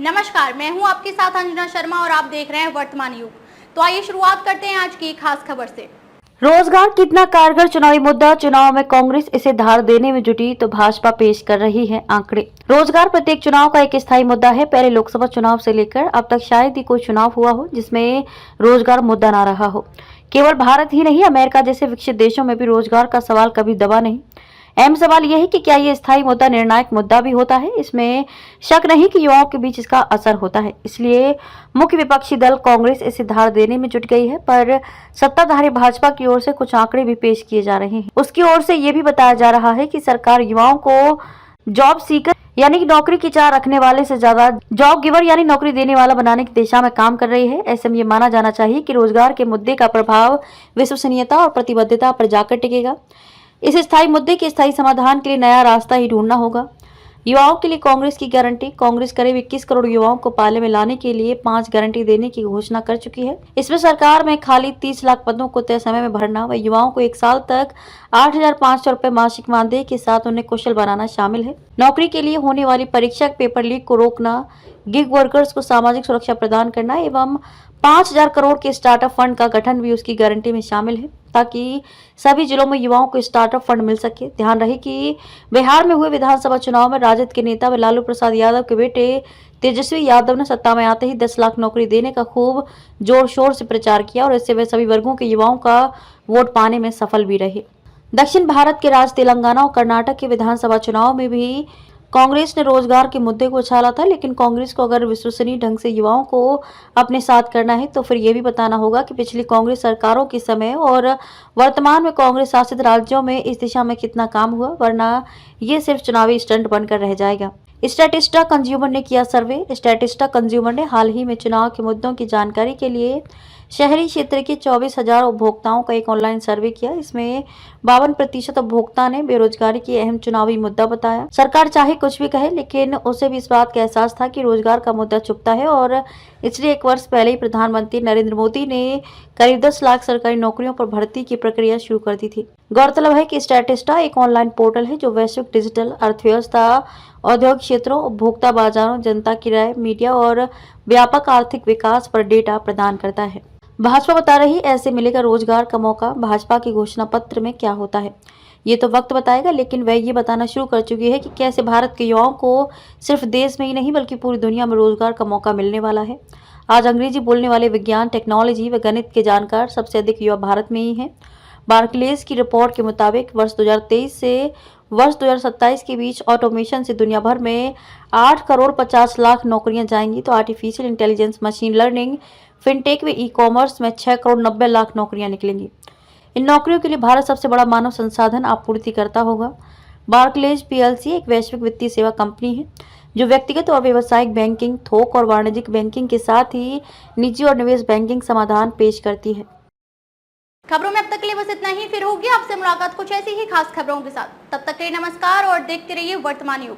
नमस्कार, मैं हूं आपके साथ अंजना शर्मा और आप देख रहे हैं वर्तमान युग। तो आइए शुरुआत करते हैं आज की खास खबर से। रोजगार कितना कारगर चुनावी मुद्दा, चुनाव में कांग्रेस इसे धार देने में जुटी तो भाजपा पेश कर रही है आंकड़े। रोजगार प्रत्येक चुनाव का एक स्थायी मुद्दा है। पहले लोकसभा चुनाव से लेकर अब तक शायद ही कोई चुनाव हुआ हो जिसमें रोजगार मुद्दा ना रहा हो। केवल भारत ही नहीं, अमेरिका जैसे विकसित देशों में भी रोजगार का सवाल कभी दबा नहीं। अहम सवाल यह है कि क्या ये स्थायी मुद्दा निर्णायक मुद्दा भी होता है। इसमें शक नहीं कि युवाओं के बीच इसका असर होता है। इसलिए मुख्य विपक्षी दल कांग्रेस इसे धार देने में जुट गई है, पर सत्ताधारी भाजपा की ओर से कुछ आंकड़े भी पेश किए जा रहे हैं। उसकी ओर से ये भी बताया जा रहा है कि सरकार युवाओं को जॉब सीकर यानी कि नौकरी की चाह रखने वाले से ज्यादा जॉब गिवर यानी नौकरी देने वाला बनाने की दिशा में काम कर रही है। ऐसे में ये माना जाना चाहिए कि रोजगार के मुद्दे का प्रभाव विश्वसनीयता और प्रतिबद्धता पर जाकर टिकेगा। इस स्थायी मुद्दे के स्थायी समाधान के लिए नया रास्ता ही ढूंढना होगा। युवाओं के लिए कांग्रेस की गारंटी। कांग्रेस करीब 21 करोड़ युवाओं को पाले में लाने के लिए 5 गारंटी देने की घोषणा कर चुकी है। इसमें सरकार में खाली 30 लाख पदों को तय समय में भरना व युवाओं को 1 साल तक 8,500 रुपए मासिक मानदेय के साथ उन्हें कुशल बनाना शामिल है। नौकरी के लिए होने वाली परीक्षा पेपर लीक को रोकना, गिग वर्कर्स को सामाजिक सुरक्षा प्रदान करना एवं 5,000 करोड़ के स्टार्टअप फंड का गठन भी उसकी गारंटी में शामिल है, ताकि सभी जिलों में युवाओं को स्टार्टअप फंड मिल सके। ध्यान रहे कि बिहार में हुए विधानसभा चुनाव में राजद के नेता व लालू प्रसाद यादव के बेटे तेजस्वी यादव ने सत्ता में आते ही 10 लाख नौकरी देने का खूब जोर शोर से प्रचार किया और इससे वे सभी वर्गों के युवाओं का वोट पाने में सफल भी रहे। दक्षिण भारत के राज्य तेलंगाना और कर्नाटक के विधानसभा चुनाव में भी कांग्रेस ने रोजगार के मुद्दे को उछाला था, लेकिन कांग्रेस को अगर विश्वसनीय ढंग से युवाओं को अपने साथ करना है तो फिर ये भी बताना होगा कि पिछली कांग्रेस सरकारों के समय और वर्तमान में कांग्रेस शासित राज्यों में इस दिशा में कितना काम हुआ, वरना ये सिर्फ चुनावी स्टंट बनकर रह जाएगा। स्टैटिस्टा कंज्यूमर ने किया सर्वे। स्टैटिस्टा कंज्यूमर ने हाल ही में चुनाव के मुद्दों की जानकारी के लिए शहरी क्षेत्र के 24,000 उपभोक्ताओं का एक ऑनलाइन सर्वे किया। इसमें 52% उपभोक्ता ने बेरोजगारी की अहम चुनावी मुद्दा बताया। सरकार चाहे कुछ भी कहे, लेकिन उसे भी इस बात का एहसास था कि रोजगार का मुद्दा चुभता है और इसलिए 1 वर्ष पहले ही प्रधानमंत्री नरेंद्र मोदी ने करीब 10 लाख सरकारी नौकरियों पर भर्ती की प्रक्रिया शुरू कर दी थी। गौरतलब है कि स्टैटिस्टा एक ऑनलाइन पोर्टल है जो वैश्विक डिजिटल अर्थव्यवस्था, औद्योगिक क्षेत्रों, उपभोक्ता बाजारों, जनता की राय, मीडिया और व्यापक आर्थिक विकास पर डेटा प्रदान करता है। भाजपा बता रही ऐसे मिलेगा रोजगार का मौका। भाजपा के घोषणा पत्र में क्या होता है ये तो वक्त बताएगा, लेकिन वह ये बताना शुरू कर चुकी है कि कैसे भारत के युवाओं को सिर्फ देश में ही नहीं बल्कि पूरी दुनिया में रोजगार का मौका मिलने वाला है। आज अंग्रेजी बोलने वाले विज्ञान, टेक्नोलॉजी व गणित के जानकार सबसे अधिक युवा भारत में ही हैं। बार्कलेज की रिपोर्ट के मुताबिक वर्ष 2023 से वर्ष 2027 के बीच ऑटोमेशन से दुनिया भर में 8 करोड़ 50 लाख नौकरियां जाएंगी, तो artificial intelligence, machine learning, fintech व ई कॉमर्स में 6 करोड़ 90 लाख नौकरियां निकलेंगी। इन नौकरियों के लिए भारत सबसे बड़ा मानव संसाधन आपूर्तिकर्ता होगा। बार्कलेज पीएलसी एक वैश्विक वित्तीय सेवा कंपनी है जो व्यक्तिगत और व्यावसायिक बैंकिंग, थोक और वाणिज्यिक बैंकिंग के साथ ही निजी और निवेश बैंकिंग समाधान पेश करती है। खबरों में अब तक के लिए बस इतना ही। फिर होगी आपसे मुलाकात कुछ ऐसी ही खास खबरों के साथ। तब तक के लिए नमस्कार और देखते रहिए वर्तमान युग।